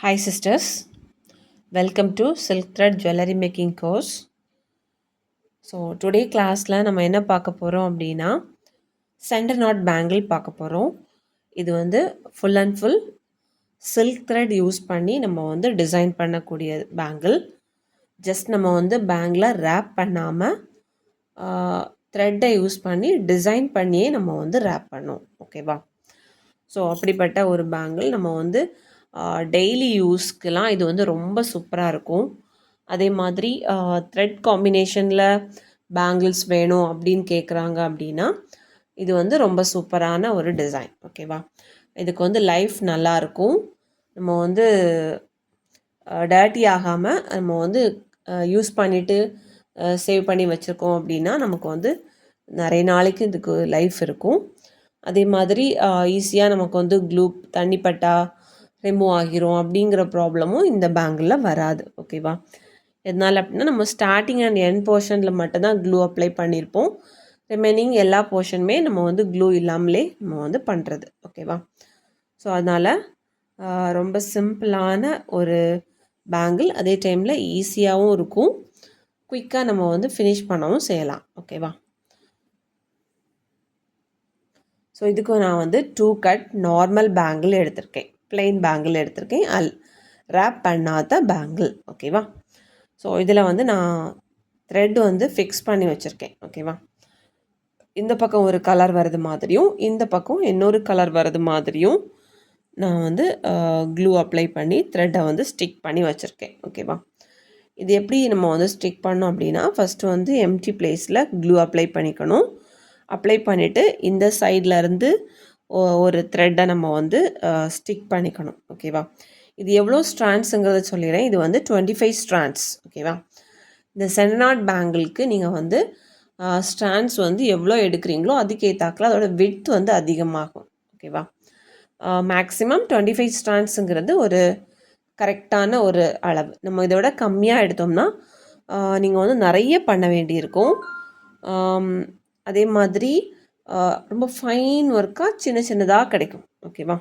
Hi sisters, welcome to Silk Thread Jewelry Making course. So today கிளாஸில் நம்ம என்ன பார்க்க போகிறோம் அப்படின்னா சென்டர் நாட் பேங்கிள் பார்க்க போகிறோம். இது வந்து full and full silk thread use பண்ணி நம்ம வந்து டிசைன் பண்ணக்கூடிய பேங்கிள். ஜஸ்ட் நம்ம வந்து பேங்கில் ரேப் பண்ணாமல் த்ரெட்டை யூஸ் பண்ணி டிசைன் பண்ணியே நம்ம வந்து ரேப் பண்ணோம். ஓகேவா? ஸோ அப்படிப்பட்ட ஒரு பேங்கிள் நம்ம வந்து டெய்லி யூஸ்க்கெலாம் இது வந்து ரொம்ப சூப்பராக இருக்கும். அதே மாதிரி த்ரெட் காம்பினேஷனில் பேங்கிள்ஸ் வேணும் அப்படின்னு கேட்குறாங்க அப்படின்னா இது வந்து ரொம்ப சூப்பரான ஒரு டிசைன். ஓகேவா? இதுக்கு வந்து லைஃப் நல்லாயிருக்கும். நம்ம வந்து டர்ட்டி ஆகாமல் நம்ம வந்து யூஸ் பண்ணிவிட்டு சேவ் பண்ணி வச்சுருக்கோம் அப்படின்னா நமக்கு வந்து நிறைய நாளைக்கு இதுக்கு லைஃப் இருக்கும். அதே மாதிரி ஈஸியாக நமக்கு வந்து க்ளூ தண்ணி பட்டா ரிமூவ் ஆகிரும் அப்படிங்கிற ப்ராப்ளமும் இந்த பேங்கிளில் வராது. ஓகேவா? எதனால் அப்படின்னா நம்ம ஸ்டார்டிங் அண்ட் எண்ட் போர்ஷனில் மட்டும்தான் க்ளூ அப்ளை பண்ணியிருப்போம். ரிமைனிங் எல்லா போர்ஷனுமே நம்ம வந்து க்ளூ இல்லாமலே நம்ம வந்து பண்ணுறது. ஓகேவா? ஸோ அதனால் ரொம்ப சிம்பிளான ஒரு பேங்கிள், அதே டைமில் ஈஸியாகவும் இருக்கும், குயிக்காக நம்ம வந்து ஃபினிஷ் பண்ணவும் செய்யலாம். ஓகேவா? ஸோ இதுக்கு நான் வந்து 2 கட் நார்மல் பேங்கிள் எடுத்திருக்கேன், பிளெயின் பேங்கிள் எடுத்திருக்கேன், ரேப் பண்ணாத பேங்கிள். ஓகேவா? ஸோ இதில் வந்து நான் த்ரெட் வந்து ஃபிக்ஸ் பண்ணி வச்சுருக்கேன். ஓகேவா? இந்த பக்கம் ஒரு கலர் வர்றது மாதிரியும் இந்த பக்கம் இன்னொரு கலர் வர்றது மாதிரியும் நான் வந்து க்ளூ அப்ளை பண்ணி த்ரெட்டை வந்து ஸ்டிக் பண்ணி வச்சுருக்கேன். ஓகேவா? இது எப்படி நம்ம வந்து ஸ்டிக் பண்ணோம் அப்படின்னா ஃபஸ்ட்டு வந்து எம்டி பிளேஸில் க்ளூ அப்ளை பண்ணிக்கணும். அப்ளை பண்ணிவிட்டு இந்த சைட்லேருந்து ஒரு த்ரெட்டை நம்ம வந்து ஸ்டிக் பண்ணிக்கணும். ஓகேவா? இது எவ்வளோ ஸ்ட்ராண்ட்ஸுங்கிறத சொல்லிடுறேன். இது வந்து 25 ஸ்ட்ராண்ட்ஸ். ஓகேவா? இந்த சென்டர் நாட் பேங்கிளுக்கு நீங்கள் வந்து ஸ்ட்ராண்ட்ஸ் வந்து எவ்வளோ எடுக்கிறீங்களோ அதுக்கேற்றாக்கில் அதோட விட்த் வந்து அதிகமாகும். ஓகேவா? மேக்ஸிமம் 25 ஸ்ட்ராண்ட்ஸுங்கிறது ஒரு கரெக்டான ஒரு அளவு. நம்ம இதோட கம்மியாக எடுத்தோம்னா நீங்கள் வந்து நிறைய பண்ண வேண்டியிருக்கும். அதே மாதிரி ரொம்ப ஃபைன் ஒர்க்காக சின்ன சின்னதாக கிடைக்கும். ஓகேவா?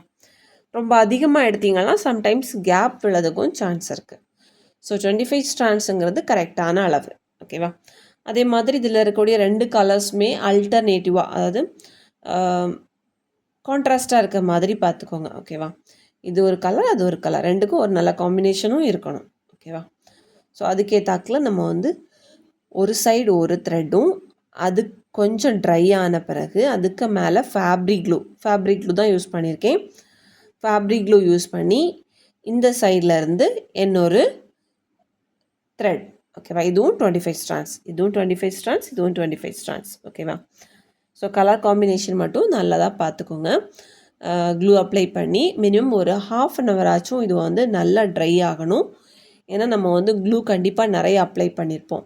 ரொம்ப அதிகமாக எடுத்தீங்கன்னா சம்டைம்ஸ் கேப் விழதுக்கும் சான்ஸ் இருக்குது. ஸோ 25 ஸ்ட்ராண்ட்ஸுங்கிறது கரெக்டான அளவு. ஓகேவா? அதே மாதிரி இதில் இருக்கக்கூடிய 2 கலர்ஸுமே அல்டர்னேட்டிவாக, அதாவது கான்ட்ராஸ்டாக இருக்க மாதிரி பார்த்துக்கோங்க. ஓகேவா? இது ஒரு கலர், அது ஒரு கலர், ரெண்டுக்கும் ஒரு நல்ல காம்பினேஷனும் இருக்கணும். ஓகேவா? ஸோ அதுக்கேற்றாக்கில் நம்ம வந்து ஒரு சைடு ஒரு த்ரெட்டும் அது கொஞ்சம் ட்ரை ஆன பிறகு அதுக்கு மேலே ஃபேப்ரிக் க்ளூ தான் யூஸ் பண்ணியிருக்கேன். ஃபேப்ரிக் க்ளூ யூஸ் பண்ணி இந்த சைடில் இருந்து இன்னொரு த்ரெட். ஓகேவா? இதுவும் 25 ஸ்ட்ராண்ட்ஸ், இதுவும் 25 ஸ்ட்ராண்ட்ஸ், இதுவும் 25 ஸ்ட்ராண்ட்ஸ். ஓகேவா? ஸோ கலர் காம்பினேஷன் மட்டும் நல்லதாக பார்த்துக்கோங்க. க்ளூ அப்ளை பண்ணி மினிமம் ஒரு 1/2 hour ஆச்சும் இது வந்து நல்லா ட்ரை ஆகணும். ஏன்னா நம்ம வந்து க்ளூ கண்டிப்பாக நிறைய அப்ளை பண்ணியிருப்போம்,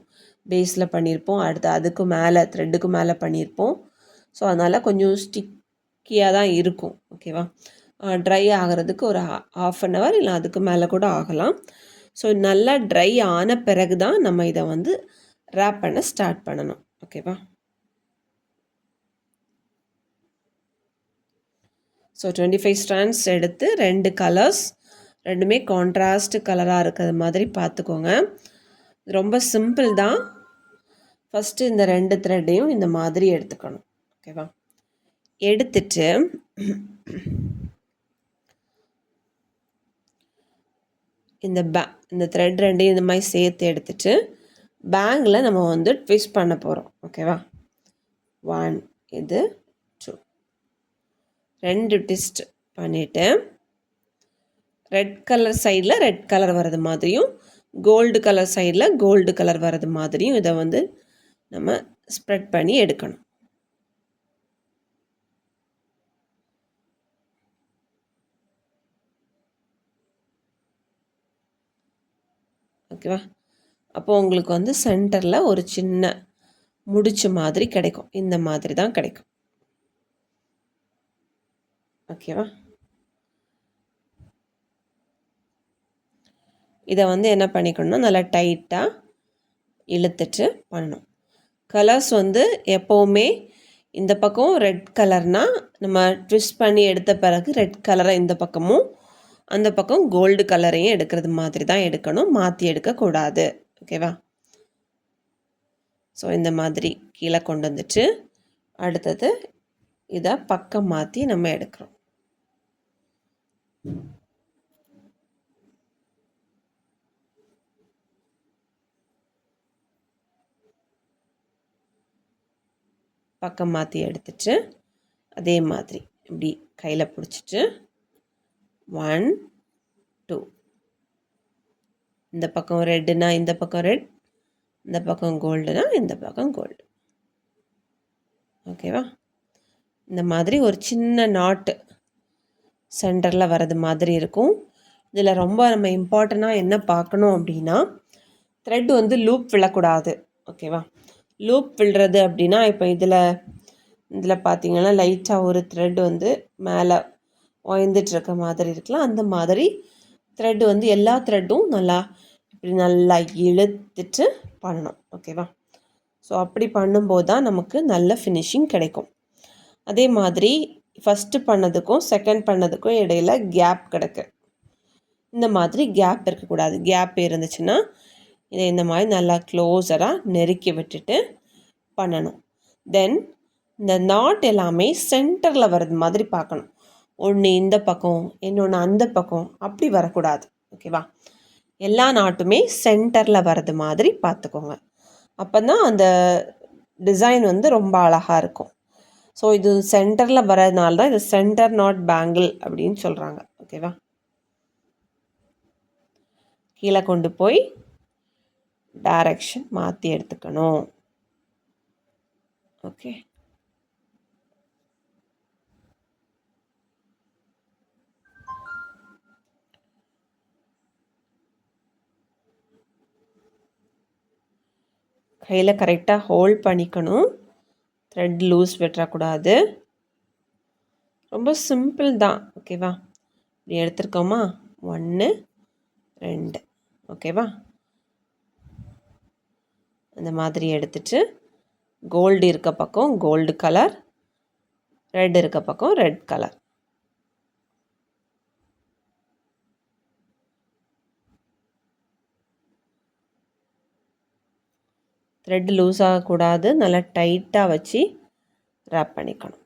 பேஸில் பண்ணியிருப்போம், அடுத்து அதுக்கு மேலே த்ரெட்டுக்கு மேலே பண்ணியிருப்போம். ஸோ அதனால் கொஞ்சம் ஸ்டிக்கியாக தான் இருக்கும். ஓகேவா? ட்ரை ஆகிறதுக்கு ஒரு 1/2 hour இல்லை அதுக்கு மேலே கூட ஆகலாம். ஸோ நல்லா ட்ரை ஆன பிறகு தான் நம்ம இதை வந்து ரேப் பண்ண ஸ்டார்ட் பண்ணணும். ஓகேவா? ஸோ 25 ஸ்ட்ராண்ட்ஸ் எடுத்து 2 கலர்ஸ், ரெண்டுமே கான்ட்ராஸ்ட் கலராக இருக்கிறது மாதிரி பார்த்துக்கோங்க. ரொம்ப சிம்பிள் தான். ஃபஸ்ட்டு இந்த 2 த்ரெட்டையும் இந்த மாதிரி எடுத்துக்கணும். ஓகேவா? எடுத்துட்டு இந்த த்ரெட் ரெண்டையும் இந்த மாதிரி சேர்த்து எடுத்துட்டு பேங்கில் நம்ம வந்து ட்விஸ்ட் பண்ண போகிறோம். ஓகேவா? 1, இது 2, 2 ட்விஸ்ட் பண்ணிவிட்டு ரெட் கலர் சைடில் ரெட் கலர் வர்றது மாதிரியும் கோல்டு கலர் சைடில் கோல்டு கலர் வர்றது மாதிரியும் இதை வந்து நம்ம ஸ்ப்ரெட் பண்ணி எடுக்கணும். ஓகேவா? அப்போது உங்களுக்கு வந்து சென்டரில் ஒரு சின்ன முடிச்சு மாதிரி கிடைக்கும். இந்த மாதிரி தான் கிடைக்கும். ஓகேவா? இதை வந்து என்ன பண்ணிக்கணும்னா நல்லா டைட்டாக இழுத்துட்டு பண்ணணும். கலர்ஸ் வந்து எப்போவுமே இந்த பக்கம் ரெட் கலர்னால் நம்ம ட்விஸ்ட் பண்ணி எடுத்த பிறகு ரெட் கலரை இந்த பக்கமும், அந்த பக்கம் கோல்டு கலரையும் எடுக்கிறது மாதிரி தான் எடுக்கணும், மாற்றி எடுக்கக்கூடாது. ஓகேவா? ஸோ இந்த மாதிரி கீழே கொண்டு வந்துட்டு அடுத்தது இதை பக்கம் மாற்றி நம்ம எடுக்கிறோம். பக்கம் மாற்றி எடுத்துட்டு அதே மாதிரி இப்படி கையில் பிடிச்சிட்டு 1 2 இந்த பக்கம் ரெட்டுனா இந்த பக்கம் ரெட், இந்த பக்கம் கோல்டுனா இந்த பக்கம் கோல்டு. ஓகேவா? இந்த மாதிரி ஒரு சின்ன நாட்டு சென்டரில் வர்றது மாதிரி இருக்கும். இதில் ரொம்ப நம்ம இம்பார்ட்டண்ட்டாக என்ன பார்க்கணும் அப்படின்னா, த்ரெட் வந்து லூப் விழக்கூடாது. ஓகேவா? லூப் விழுறது அப்படின்னா இப்போ இதில் பார்த்தீங்கன்னா லைட்டாக ஒரு த்ரெட் வந்து மேலே ஒயந்துட்டுருக்க மாதிரி இருக்கலாம். அந்த மாதிரி த்ரெட் வந்து எல்லா த்ரெட்டும் இப்படி நல்லா இழுத்துட்டு பண்ணணும். ஓகேவா? ஸோ அப்படி பண்ணும்போது தான் நமக்கு நல்ல ஃபினிஷிங் கிடைக்கும். அதே மாதிரி ஃபஸ்ட்டு பண்ணதுக்கும் செகண்ட் பண்ணதுக்கும் இடையில் கேப் கிடக்கு. இந்த மாதிரி கேப் இருக்கக்கூடாது. கேப் இருந்துச்சுன்னா இதை இந்த மாதிரி நல்லா க்ளோஸராக நெருக்கி விட்டுட்டு பண்ணணும். தென் இந்த நாட் எல்லாமே சென்டரில் வர்றது மாதிரி பார்க்கணும். ஒன்று இந்த பக்கம் இன்னொன்று அந்த பக்கம் அப்படி வரக்கூடாது. ஓகேவா? எல்லா நாட்டுமே சென்டரில் வர்றது மாதிரி பார்த்துக்கோங்க. அப்போ தான் அந்த டிசைன் வந்து ரொம்ப அழகாக இருக்கும். ஸோ இது சென்டரில் வர்றதுனால தான் இது சென்டர் நாட் பேங்கிள் அப்படின்னு சொல்கிறாங்க. ஓகேவா? கீழே கொண்டு போய் டைரக்ஷன் மாற்றி எடுத்துக்கணும். ஓகே, கையில் கரெக்டாக ஹோல்ட் பண்ணிக்கணும். த்ரெட் லூஸ் விட்டுறக்கூடாது. ரொம்ப சிம்பிள் தான். ஓகேவா? இப்படி எடுத்துருக்கோமா 1 2. ஓகேவா? அந்த மாதிரி எடுத்துட்டு கோல்டு இருக்க பக்கம் கோல்டு கலர், ரெட் இருக்க பக்கம் ரெட் கலர். த்ரெட் லூஸ் ஆகக்கூடாது. நல்லா டைட்டாக வச்சு ரேப் பண்ணிக்கணும்.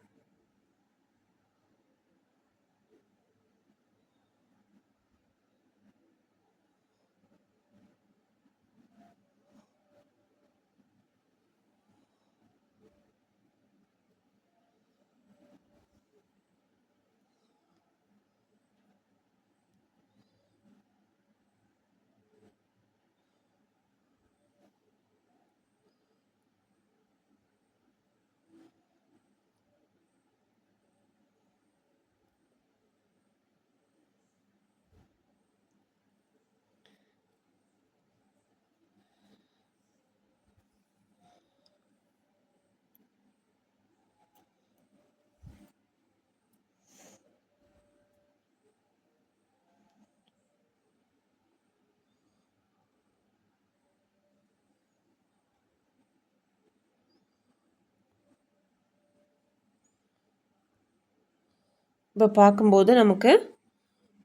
இப்போ பார்க்கும்போது நமக்கு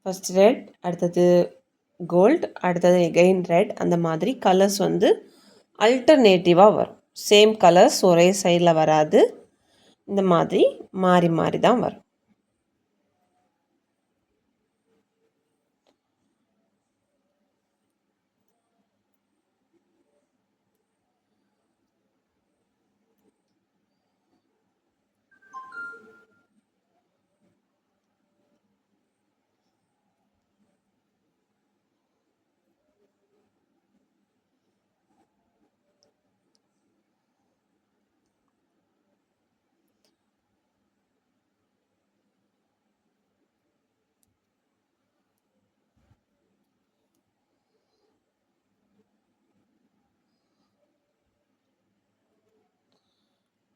ஃபஸ்ட் ரெட், அடுத்தது கோல்டு, அடுத்தது எகெயின் ரெட், அந்த மாதிரி கலர்ஸ் வந்து அல்டர்னேட்டிவாக வரும். சேம் கலர்ஸ் ஒரே சைடில் வராது. இந்த மாதிரி மாறி மாறி தான் வரும்.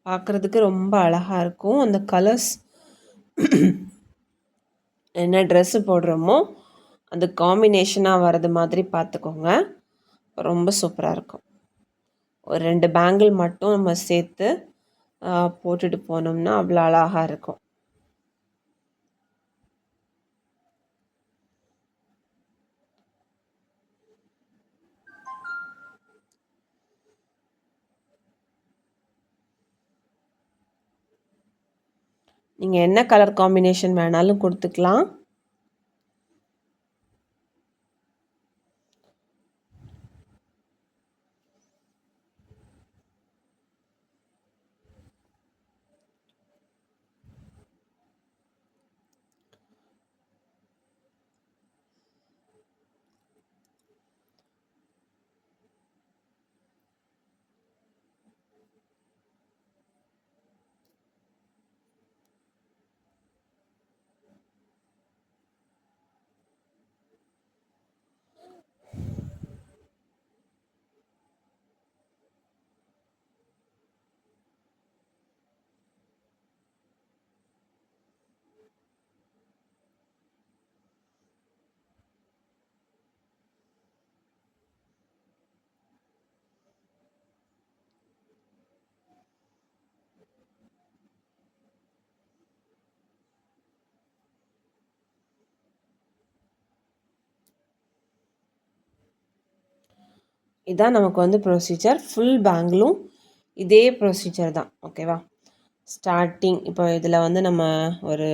பார்க்குறதுக்கு ரொம்ப அழகாக இருக்கும். அந்த கலர்ஸ் என்ன ட்ரெஸ்ஸு போடுறோமோ அது காம்பினேஷனாக வர்றது மாதிரி பார்த்துக்கோங்க. ரொம்ப சூப்பராக இருக்கும். ஒரு 2 பேங்கிள் மட்டும் நம்ம சேர்த்து போட்டுட்டு போனோம்னா அவ்வளோ அழகாக இருக்கும். நீங்கள் என்ன கலர் காம்பினேஷன் வேணாலும் கொடுத்துக்கலாம். இதான் நமக்கு வந்து ப்ரொசீஜர். ஃபுல் பேங்கிலும் இதே ப்ரொசீஜர் தான். ஓகேவா? ஸ்டார்டிங் இப்போ இதில் வந்து நம்ம ஒரு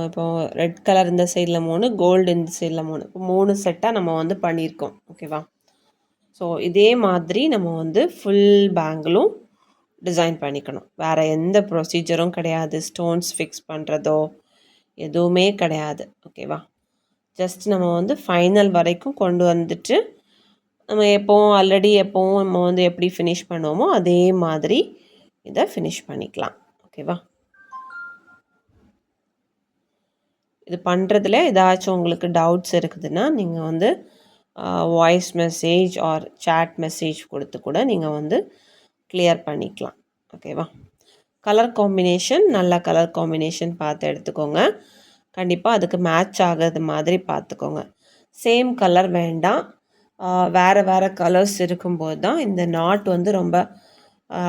இப்போ ரெட் கலர் இந்த சைடில் 3, கோல்டு இந்த சைடில் 3, இப்போ 3 செட்டாக நம்ம வந்து பண்ணியிருக்கோம். ஓகேவா? ஸோ இதே மாதிரி நம்ம வந்து ஃபுல் பேங்கிலும் டிசைன் பண்ணிக்கணும். வேறு எந்த ப்ரொசீஜரும் கிடையாது. ஸ்டோன்ஸ் ஃபிக்ஸ் பண்ணுறதோ எதுவுமே கிடையாது. ஓகேவா? ஜஸ்ட் நம்ம வந்து ஃபைனல் வரைக்கும் கொண்டு வந்துட்டு நம்ம எப்போவும் நம்ம வந்து எப்படி ஃபினிஷ் பண்ணுவோமோ அதே மாதிரி இதை ஃபினிஷ் பண்ணிக்கலாம். ஓகேவா? இது பண்ணுறதுல ஏதாச்சும் உங்களுக்கு டவுட்ஸ் இருக்குதுன்னா நீங்கள் வந்து voice message or chat message கொடுத்து கூட நீங்கள் வந்து கிளியர் பண்ணிக்கலாம். ஓகேவா? கலர் காம்பினேஷன் நல்ல கலர் காம்பினேஷன் பார்த்து எடுத்துக்கோங்க. கண்டிப்பாக அதுக்கு மேட்ச் ஆகிறது மாதிரி பார்த்துக்கோங்க. சேம் கலர் வேண்டாம். வேறு வேறு கலர்ஸ் இருக்கும்போது தான் இந்த நாட் வந்து ரொம்ப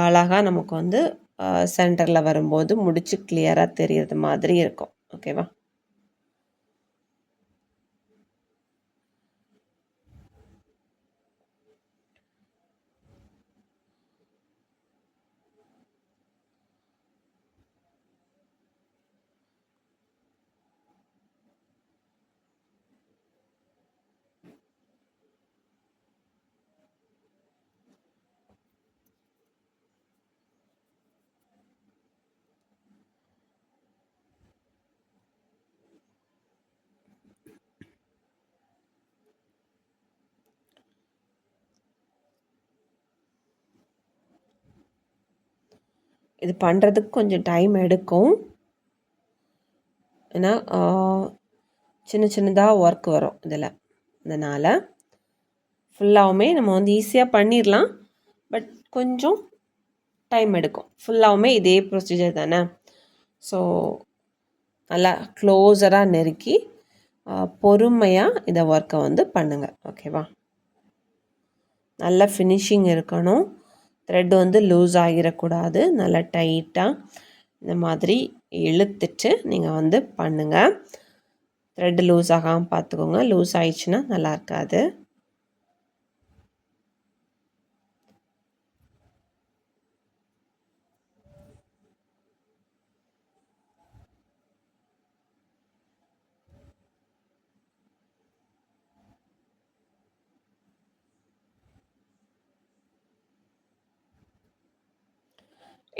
அழகாக நமக்கு வந்து சென்டரில் வரும்போது முடிச்சு கிளியராக தெரியறது மாதிரி இருக்கும். ஓகேவா? இது பண்ணுறதுக்கு கொஞ்சம் டைம் எடுக்கும். ஏன்னா சின்ன சின்னதாக ஒர்க் வரும் இதில். அதனால் ஃபுல்லாகவுமே நம்ம வந்து ஈஸியாக பண்ணிடலாம். பட் கொஞ்சம் டைம் எடுக்கும். ஃபுல்லாகவுமே இதே ப்ரொசீஜர் தானே. ஸோ நல்லா க்ளோஸராக நெருக்கி பொறுமையாக இந்த ஒர்க்கை வந்து பண்ணுங்கள். ஓகேவா? நல்ல ஃபினிஷிங் இருக்கணும். த்ரெட் வந்து லூஸ் ஆகிடக்கூடாது. நல்லா டைட்டாக இந்த மாதிரி இழுத்துட்டு நீங்கள் வந்து பண்ணுங்கள். த்ரெட் லூஸ் ஆகாமல் பார்த்துக்கோங்க. லூஸ் ஆயிடுச்சுன்னா நல்லா இருக்காது.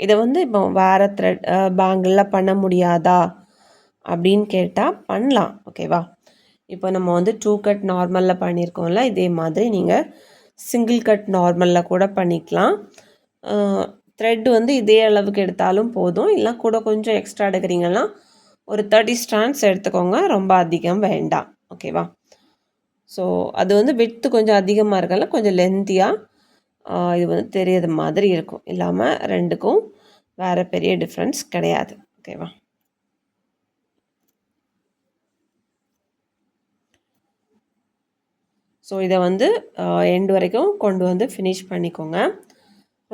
இதை வந்து இப்போ வேறு த்ரெட் பேங்கிளில் பண்ண முடியாதா அப்படின்னு கேட்டால் பண்ணலாம். ஓகேவா? இப்போ நம்ம வந்து 2 கட் நார்மலில் பண்ணியிருக்கோம்ல, இதே மாதிரி நீங்கள் சிங்கிள் கட் நார்மலில் கூட பண்ணிக்கலாம். த்ரெட் வந்து இதே அளவுக்கு எடுத்தாலும் போதும். இல்லை கூட கொஞ்சம் எக்ஸ்ட்ரா எடுக்கிறீங்கன்னா ஒரு 30 ஸ்ட்ராண்ட்ஸ் எடுத்துக்கோங்க. ரொம்ப அதிகம் வேண்டாம். ஓகேவா? ஸோ அது வந்து விட்த்து கொஞ்சம் அதிகமாக இருக்கல, கொஞ்சம் லென்த்தியாக இது வந்து தெரியறது மாதிரி இருக்கும். இல்லாமல் ரெண்டுக்கும் வேறு பெரிய டிஃப்ரென்ஸ் கிடையாது. ஓகேவா? ஸோ இதை வந்து எண்டு வரைக்கும் கொண்டு வந்து ஃபினிஷ் பண்ணிக்கோங்க.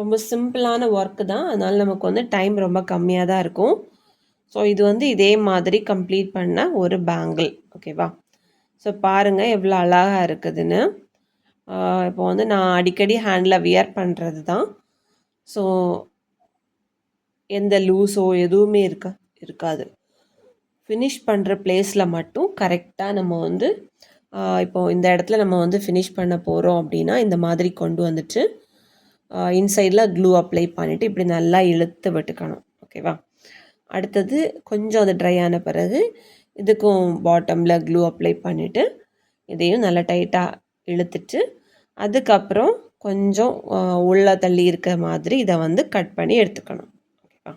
ரொம்ப சிம்பிளான ஒர்க்கு தான். அதனால் நமக்கு வந்து டைம் ரொம்ப கம்மியாக தான் இருக்கும். ஸோ இது வந்து இதே மாதிரி கம்ப்ளீட் பண்ண ஒரு பேங்கிள். ஓகேவா? ஸோ பாருங்கள் எவ்வளோ அழகாக இருக்குதுன்னு. இப்போ வந்து நான் அடிக்கடி ஹேண்டில் வியர் பண்ணுறது தான். ஸோ எந்த லூஸோ எதுவுமே இருக்காது. ஃபினிஷ் பண்ணுற பிளேஸில் மட்டும் கரெக்டாக நம்ம வந்து இப்போ இந்த இடத்துல நம்ம வந்து ஃபினிஷ் பண்ண போகிறோம் அப்படின்னா இந்த மாதிரி கொண்டு வந்துட்டு இன்சைடில் க்ளூ அப்ளை பண்ணிவிட்டு இப்படி நல்லா இழுத்து விட்டுக்கணும். ஓகேவா? அடுத்தது கொஞ்சம் அது ட்ரை ஆன பிறகு இதுக்கும் பாட்டமில் க்ளூ அப்ளை பண்ணிவிட்டு இதையும் நல்லா டைட்டாக இழுத்துட்டு அதுக்கப்புறம் கொஞ்சம் உள்ள தள்ளி இருக்க மாதிரி இதை வந்து கட் பண்ணி எடுத்துக்கணும். ஓகேவா?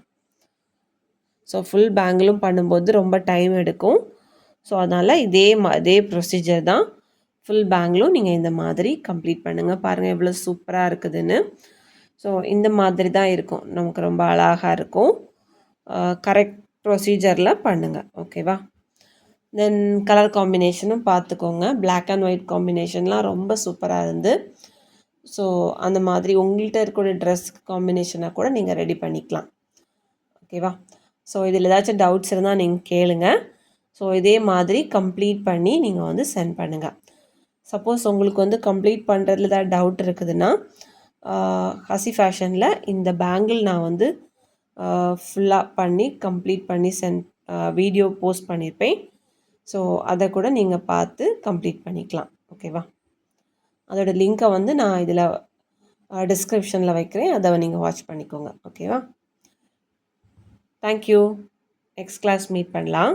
ஸோ ஃபுல் பேங்கிளும் பண்ணும்போது ரொம்ப டைம் எடுக்கும். ஸோ அதனால் இதே ப்ரொசீஜர் தான் ஃபுல் பேங்கிளும் நீங்கள் இந்த மாதிரி கம்ப்ளீட் பண்ணுங்கள். பாருங்கள் எவ்வளோ சூப்பராக இருக்குதுன்னு. ஸோ இந்த மாதிரி தான் இருக்கும், நமக்கு ரொம்ப அழகாக இருக்கும். கரெக்ட் ப்ரொசீஜரில் பண்ணுங்கள். ஓகேவா? தென் கலர் காம்பினேஷனும் பார்த்துக்கோங்க. பிளாக் அண்ட் ஒயிட் காம்பினேஷன்லாம் ரொம்ப சூப்பராக இருந்து. ஸோ அந்த மாதிரி உங்கள்கிட்ட இருக்கக்கூடிய ட்ரெஸ் காம்பினேஷனாக கூட நீங்கள் ரெடி பண்ணிக்கலாம். ஓகேவா? ஸோ இதில் ஏதாச்சும் டவுட்ஸ் இருந்தால் நீங்கள் கேளுங்க. ஸோ இதே மாதிரி கம்ப்ளீட் பண்ணி நீங்கள் வந்து சென்ட் பண்ணுங்கள். சப்போஸ் உங்களுக்கு வந்து கம்ப்ளீட் பண்ணுறதுல ஏதாவது டவுட் இருக்குதுன்னா ஹசி ஃபேஷனில் இந்த பேங்கிள் நான் வந்து ஃபுல்லாக பண்ணி கம்ப்ளீட் பண்ணி வீடியோ போஸ்ட் பண்ணியிருப்பேன். ஸோ அதை கூட நீங்கள் பார்த்து கம்ப்ளீட் பண்ணிக்கலாம். ஓகேவா? அதோட லிங்க்கை வந்து நான் இதில் டிஸ்கிரிப்ஷனில் வைக்கிறேன், அதை நீங்கள் வாட்ச் பண்ணிக்கோங்க. ஓகேவா? தேங்க்யூ. நெக்ஸ்ட் கிளாஸ் மீட் பண்ணலாம்.